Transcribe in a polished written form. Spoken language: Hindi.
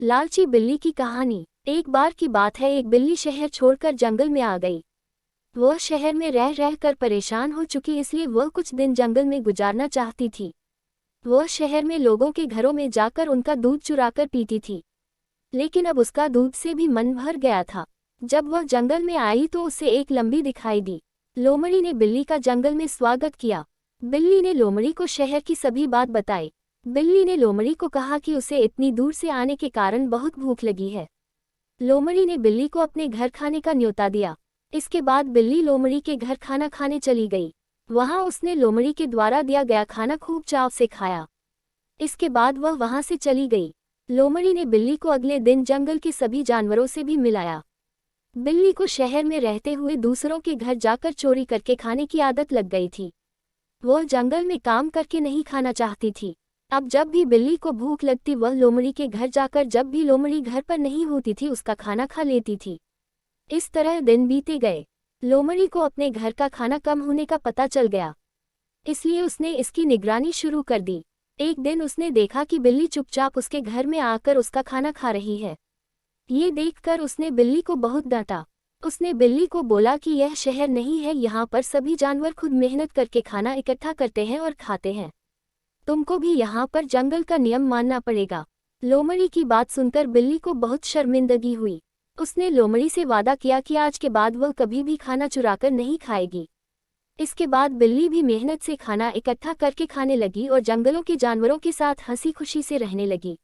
लालची बिल्ली की कहानी। एक बार की बात है, एक बिल्ली शहर छोड़कर जंगल में आ गई। वह शहर में रह रह कर परेशान हो चुकी, इसलिए वह कुछ दिन जंगल में गुजारना चाहती थी। वह शहर में लोगों के घरों में जाकर उनका दूध चुराकर पीती थी, लेकिन अब उसका दूध से भी मन भर गया था। जब वह जंगल में आई तो उसे एक लंबी दिखाई दी। लोमड़ी ने बिल्ली का जंगल में स्वागत किया। बिल्ली ने लोमड़ी को शहर की सभी बात बताई। बिल्ली ने लोमड़ी को कहा कि उसे इतनी दूर से आने के कारण बहुत भूख लगी है। लोमड़ी ने बिल्ली को अपने घर खाने का न्योता दिया। इसके बाद बिल्ली लोमड़ी के घर खाना खाने चली गई। वहां उसने लोमड़ी के द्वारा दिया गया खाना खूब चाव से खाया। इसके बाद वह वहां से चली गई। लोमड़ी ने बिल्ली को अगले दिन जंगल के सभी जानवरों से भी मिलाया। बिल्ली को शहर में रहते हुए दूसरों के घर जाकर चोरी करके खाने की आदत लग गई थी। वह जंगल में काम करके नहीं खाना चाहती थी। अब जब भी बिल्ली को भूख लगती, वह लोमड़ी के घर जाकर जब भी लोमड़ी घर पर नहीं होती थी उसका खाना खा लेती थी। इस तरह दिन बीते गए। लोमड़ी को अपने घर का खाना कम होने का पता चल गया, इसलिए उसने इसकी निगरानी शुरू कर दी। एक दिन उसने देखा कि बिल्ली चुपचाप उसके घर में आकर उसका खाना खा रही है। ये देखकर उसने बिल्ली को बहुत डांटा। उसने बिल्ली को बोला कि यह शहर नहीं है, यहाँ पर सभी जानवर खुद मेहनत करके खाना इकट्ठा करते हैं और खाते हैं। तुमको भी यहाँ पर जंगल का नियम मानना पड़ेगा। लोमड़ी की बात सुनकर बिल्ली को बहुत शर्मिंदगी हुई। उसने लोमड़ी से वादा किया कि आज के बाद वह कभी भी खाना चुराकर नहीं खाएगी। इसके बाद बिल्ली भी मेहनत से खाना इकट्ठा करके खाने लगी और जंगलों के जानवरों के साथ हंसी खुशी से रहने लगी।